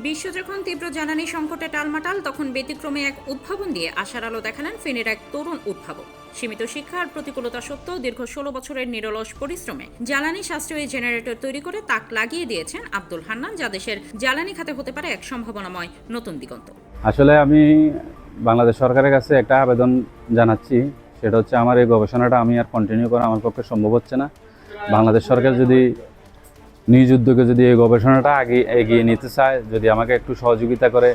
বিশ্ব যখন তীব্র জ্বালানি সংকটে টালমাটাল, তখন ব্যতিক্রমে এক উদ্ভাবন দিয়ে আশার আলো দেখালেন ফেনীর এক তরুণ উদ্ভাবক। সীমিত শিক্ষা আর প্রতিকূলতা সত্ত্বেও দীর্ঘ ১৬ বছরের নিরলস পরিশ্রমে জ্বালানি সাশ্রয়ী জেনারেটর তৈরি করে তাক লাগিয়ে দিয়েছেন আব্দুল হান্নান, যা দেশের জ্বালানি খাতে হতে পারে এক সম্ভাবনাময় নতুন দিগন্ত। আসলে আমি বাংলাদেশ সরকারের কাছে একটা আবেদন জানাচ্ছি, সেটা হচ্ছে আমার এই গবেষণাটা আমি আর কন্টিনিউ করা আমার পক্ষে সম্ভব হচ্ছে না। বাংলাদেশ সরকার যদি নিজ উদ্যোগে যদি এই গবেষণাটা এগিয়ে নিতে চায়, যদি আমাকে একটু সহযোগিতা করে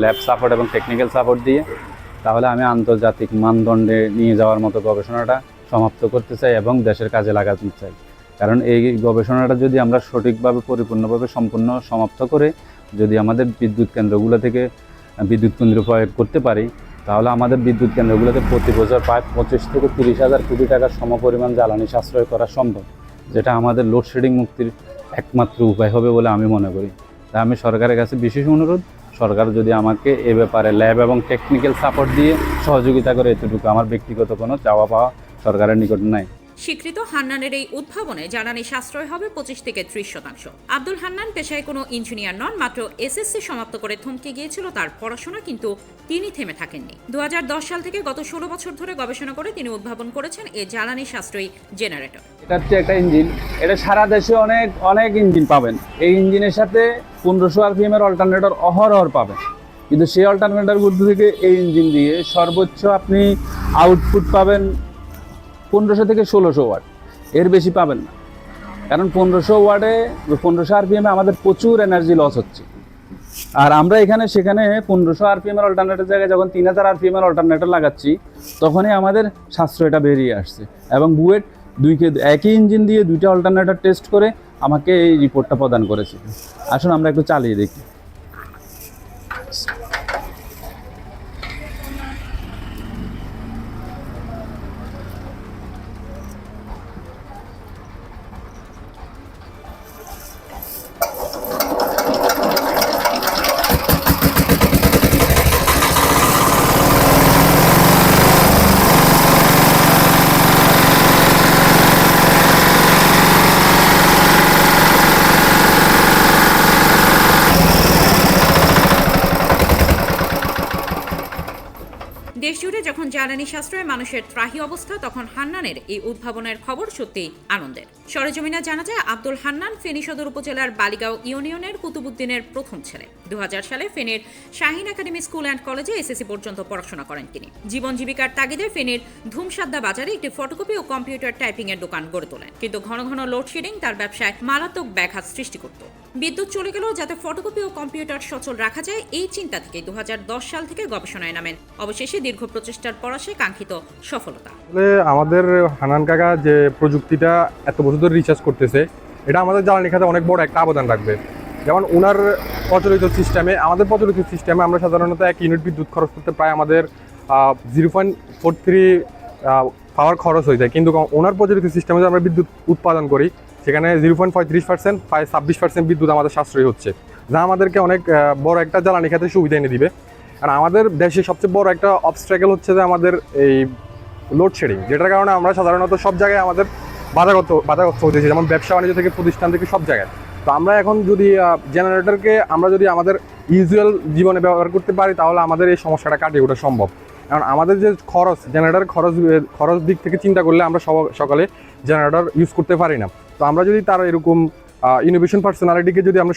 ল্যাব সাপোর্ট এবং টেকনিক্যাল সাপোর্ট দিয়ে, তাহলে আমি আন্তর্জাতিক মানদণ্ডে নিয়ে যাওয়ার মতো গবেষণাটা সমাপ্ত করতে চাই এবং দেশের কাজে লাগাতে চাই। কারণ এই গবেষণাটা যদি আমরা সঠিকভাবে পরিপূর্ণভাবে সম্পূর্ণ সমাপ্ত করে যদি আমাদের বিদ্যুৎ কেন্দ্রগুলো থেকে বিদ্যুৎ কেন্দ্র প্রয়োগ করতে পারি, তাহলে আমাদের বিদ্যুৎ কেন্দ্রগুলোতে প্রতি বছর প্রায় 25 থেকে 30,000 কোটি টাকার সমপরিমাণ জ্বালানি সাশ্রয় করা সম্ভব, যেটা আমাদের লোডশেডিং মুক্তির একমাত্র উপায় হবে বলে আমি মনে করি। তাই আমি সরকারের কাছে বিশেষ অনুরোধ, সরকার যদি আমাকে এ ব্যাপারে ল্যাব এবং টেকনিক্যাল সাপোর্ট দিয়ে সহযোগিতা করে, এতটুকু আমার ব্যক্তিগত কোনো চাওয়া পাওয়া সরকারের নিকট নাই। স্বীকৃত হান্নানের এই উদ্ভাবনে জ্বালানি সাশ্রয় হবে 25 থেকে 30%। আব্দুল হান্নান পেশায় কোনো ইঞ্জিনিয়ার নন, মাত্র এসএসসি সমাপ্ত করে থমকে গিয়েছিল তার পড়াশোনা, কিন্তু তিনি থেমে থাকেননি। 2010 সাল থেকে গত 16 বছর ধরে গবেষণা করে তিনি উদ্ভাবন করেছেন এই জ্বালানি সাশ্রয়ী জেনারেটর। এটা হচ্ছে একটা ইঞ্জিন, এটা সারা দেশে অনেক ইঞ্জিন পাবেন। এই ইঞ্জিনের সাথে 1500 RPM এর অল্টারনেটর অহরহ পাবেন, কিন্তু সেই অল্টারনেটরগুলো থেকে এই ইঞ্জিন দিয়ে সর্বোচ্চ আপনি আউটপুট পাবেন 1500 থেকে 1600 ওয়াট, এর বেশি পাবেন না। কারণ 1500 RPM আমাদের প্রচুর এনার্জি লস হচ্ছে। আর আমরা সেখানে 1500 RPM এর অল্টারনেটর জায়গায় যখন 3000 RPM এর অল্টারনেটর লাগাচ্ছি, তখনই আমাদের সাশ্রয়টা বেরিয়ে আসছে। এবং বুয়েট একই ইঞ্জিন দিয়ে 2টা অল্টারনেটর টেস্ট করে আমাকে এই রিপোর্টটা প্রদান করেছে। আসুন আমরা একটু চালিয়ে দেখি। দেশজুড়ে যখন জ্বালানি সাশ্রয়ে মানুষের ত্রাহি অবস্থা, তখন হান্নানের এই উদ্ভাবনের খবর সত্যিই আনন্দের। সরেজমিনে জানা যায়, আব্দুল হান্নান ফেনী সদর উপজেলার বালিগাঁও ইউনিয়নের কুতুবুদ্দিনের প্রথম ছেলে। 2000 সালে ফেনীর শাহিন একাডেমি স্কুল অ্যান্ড কলেজে এসএসসি পর্যন্ত পড়াশোনা করেন তিনি। জীবন জীবিকার তাগিদে ফেনীর ধুমসাদ্দা বাজারে একটি ফটোকপি ও কম্পিউটার টাইপিং এর দোকান গড়ে তোলেন, কিন্তু ঘন ঘন লোডশেডিং তার ব্যবসায় মারাত্মক ব্যাঘাত সৃষ্টি করত। বিদ্যুৎ চলে গেলেও যাতে ফটোকপি ও কম্পিউটার সচল রাখা যায়, এই চিন্তা থেকে 2010 সাল থেকে গবেষণায় নামেন। অবশেষে দীর্ঘ প্রচেষ্টার পর আসে কাঙ্ক্ষিত সফলতা। আমাদের হান্নান কাকা যে প্রযুক্তিটা এত বছর ধরে রিসার্চ করতেছে, এটা আমাদের জ্বালানি খাতে অনেক বড় একটা অবদান রাখবে। যেমন ওনার আমাদের প্রচলিত সিস্টেমে আমরা সাধারণত 1 ইউনিট বিদ্যুৎ খরচ করতে প্রায় আমাদের 0.43 পাওয়ার খরচ হয়ে যায়, কিন্তু ওনার প্রচলিত সিস্টেমে যে আমরা বিদ্যুৎ উৎপাদন করি, সেখানে 0.35%, প্রায় 26% বিদ্যুৎ আমাদের সাশ্রয়ী হচ্ছে, যা আমাদেরকে অনেক বড় একটা জ্বালানি খাতে সুবিধা এনে দিবে। আর আমাদের দেশে সবচেয়ে বড় একটা অবস্ট্রাগল হচ্ছে যে আমাদের এই লোডশেডিং, যেটার কারণে আমরা সাধারণত সব জায়গায় আমাদের বাধাগ্রস্ত হতেছি, যেমন ব্যবসা বাণিজ্য থেকে প্রতিষ্ঠান থেকে সব জায়গায়। তো আমরা এখন যদি জেনারেটরকে আমরা যদি আমাদের ইউজুয়াল জীবনে ব্যবহার করতে পারি, তাহলে আমাদের এই সমস্যাটা কাটিয়ে ওঠা সম্ভব। কারণ আমাদের যে জেনারেটর খরচ দিক থেকে চিন্তা করলে আমরা সকালে জেনারেটর ইউজ করতে পারি না। তো আমরা যদি তার এরকম ইনোভেশন পার্সোনালিটিকে যদি আমরা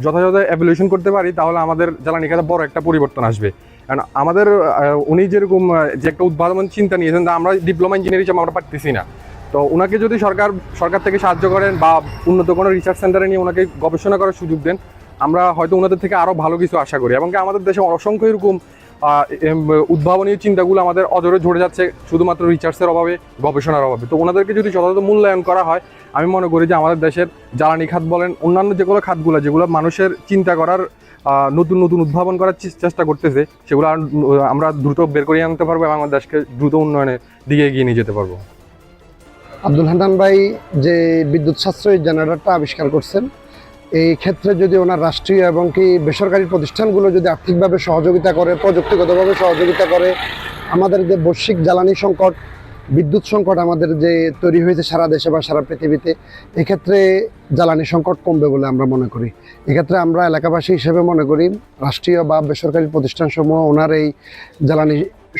যথাযথ এভ্যালুয়েশন করতে পারি, তাহলে আমাদের জ্বালানি খাতে বড় একটা পরিবর্তন আসবে। কারণ আমাদের উনি যেরকম যে একটা উদ্ভাবন চিন্তা নিয়েছেন, তা আমরা ডিপ্লোমা ইঞ্জিনিয়ার হিসেবে আমরা পারতেছি না। তো ওনাকে যদি সরকার থেকে সাহায্য করেন বা উন্নত কোনো রিসার্চ সেন্টারে নিয়ে ওনাকে গবেষণা করার সুযোগ দেন, আমরা হয়তো ওনাদের থেকে আরও ভালো কিছু আশা করি। এবং আমাদের দেশে অসংখ্য এরকম উদ্ভাবনীয় চিন্তাগুলো আমাদের অজরে ঝরে যাচ্ছে শুধুমাত্র রিসার্চের অভাবে, গবেষণার অভাবে। তো ওনাদেরকে যদি যথাযথ মূল্যায়ন করা হয়, আমি মনে করি যে আমাদের দেশের জ্বালানি খাত বলেন, অন্যান্য যেগুলো খাতগুলো যেগুলো মানুষের চিন্তা করার নতুন উদ্ভাবন করার চেষ্টা করতেছে, সেগুলো আমরা দ্রুত বের করে আনতে পারবো এবং আমাদের দেশকে দ্রুত উন্নয়নের দিকে এগিয়ে নিয়ে যেতে পারবো। আব্দুল হান্নান ভাই যে বিদ্যুৎ সাশ্রয়ী জেনারেটরটা আবিষ্কার করছেন, এই ক্ষেত্রে যদি ওনার রাষ্ট্রীয় এবং কি বেসরকারি প্রতিষ্ঠানগুলো যদি আর্থিকভাবে সহযোগিতা করে, প্রযুক্তিগতভাবে সহযোগিতা করে, আমাদের যে বৈশ্বিক জ্বালানি সংকট বিদ্যুৎ সংকট আমাদের যে তৈরি হয়েছে সারা দেশে বা সারা পৃথিবীতে, এক্ষেত্রে জ্বালানি সংকট কমবে বলে আমরা মনে করি। এক্ষেত্রে আমরা এলাকাবাসী হিসেবে মনে করি রাষ্ট্রীয় বা বেসরকারি প্রতিষ্ঠানসমূহ ওনার এই জ্বালানি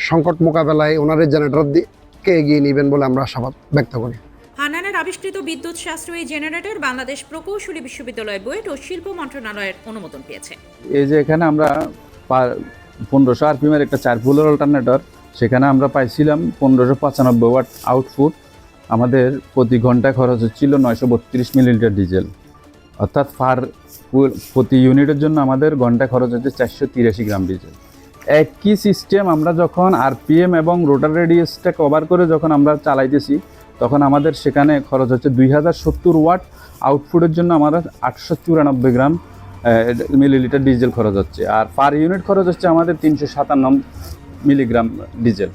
সংকট মোকাবেলায় ওনার এই জেনারেটরকে এগিয়ে নেবেন বলে আমরা আশাবাদ ব্যক্ত করি। হান্নানের আবিষ্কৃত বিদ্যুৎ সাশ্রয়ী জেনারেটর বাংলাদেশ প্রকৌশলী বিশ্ববিদ্যালয় বুয়েট ও শিল্প মন্ত্রণালয়ের অনুমোদন পেয়েছে। এই যে এখানে আমরা 1500 আরপিএমের একটা 4 পোলের অল্টারনেটর, সেখানে আমরা পাইছিলাম 1595 ওয়াট আউটপুট। আমাদের প্রতি ঘন্টায় খরচ হচ্ছিল 932 মিলিলিটার ডিজেল, অর্থাৎ প্রতি ইউনিটের জন্য আমাদের ঘন্টায় খরচ হচ্ছে 483 গ্রাম ডিজেল। একই সিস্টেম আমরা যখন আরপিএম এবং রোটার রেডিয়াসটা কভার করে যখন আমরা চালাইতেছি, তখন আমাদের সেখানে খরচ হচ্ছে 2070 ওয়াট আউটপুটের জন্য আমাদের 894 গ্রাম মিলিলিটার ডিজেল খরচ হচ্ছে, আর পার ইউনিট খরচ হচ্ছে আমাদের 357 মিলিগ্রাম ডিজেল।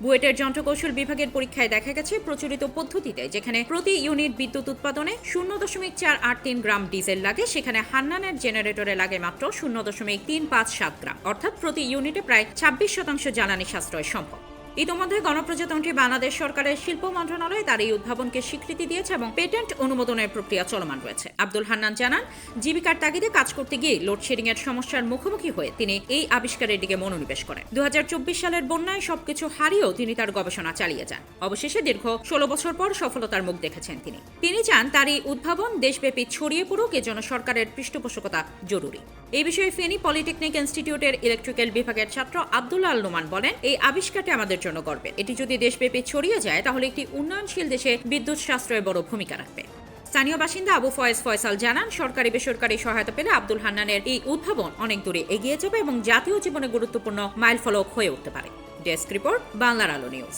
বুয়েটের যন্ত্রকৌশল বিভাগের পরীক্ষায় দেখা গেছে প্রচলিত পদ্ধতিতে যেখানে প্রতি ইউনিট বিদ্যুৎ উৎপাদনে 0.483 গ্রাম ডিজেল লাগে, সেখানে হান্নানের জেনারেটরে লাগে মাত্র 0.357 গ্রাম, অর্থাৎ প্রতি ইউনিটে প্রায় 26% জ্বালানি সাশ্রয় সম্ভব। ইতোমধ্যে গণপ্রজাতন্ত্রী বাংলাদেশ সরকারের শিল্প মন্ত্রণালয় তার এই উদ্ভাবনকে স্বীকৃতি দিয়েছে এবং পেটেন্ট অনুমোদনের প্রক্রিয়া চলমান রয়েছে। আব্দুল হান্নান জানান, জীবিকার তাগিদে কাজ করতে গিয়ে লোডশেডিং এর সমস্যার মুখোমুখি হয়ে তিনি এই আবিষ্কারের দিকে মনোনিবেশ করেন। 2024 সালের বন্যায় সবকিছু হারিয়েও তিনি তার গবেষণা চালিয়ে যান। অবশেষে দীর্ঘ 16 বছর পর সফলতার মুখ দেখেছেন তিনি চান তার এই উদ্ভাবন দেশব্যাপী ছড়িয়ে পড়ুক, এজন্য সরকারের পৃষ্ঠপোষকতা জরুরি। এই বিষয়ে ফেনী পলিটেকনিক ইনস্টিটিউটের ইলেকট্রিক্যাল বিভাগের ছাত্র আব্দুল্লাহ আল নোমান বলেন, এই আবিষ্কারটি আমাদের জন্য গর্বের। এটি যদি দেশব্যাপী ছড়িয়ে যায় তাহলে একটি উন্নয়নশীল দেশে বিদ্যুৎ সাশ্রয়ে বড় ভূমিকা রাখবে। স্থানীয় বাসিন্দা আবু ফয়সাল জানান, সরকারি বেসরকারি সহায়তা পেলে আব্দুল হান্নানের এই উদ্ভাবন অনেক দূরে এগিয়ে যাবে এবং জাতীয় জীবনে গুরুত্বপূর্ণ মাইলফলক হয়ে উঠতে পারে। ডেস্ক রিপোর্ট, বাংলার আলো নিউজ।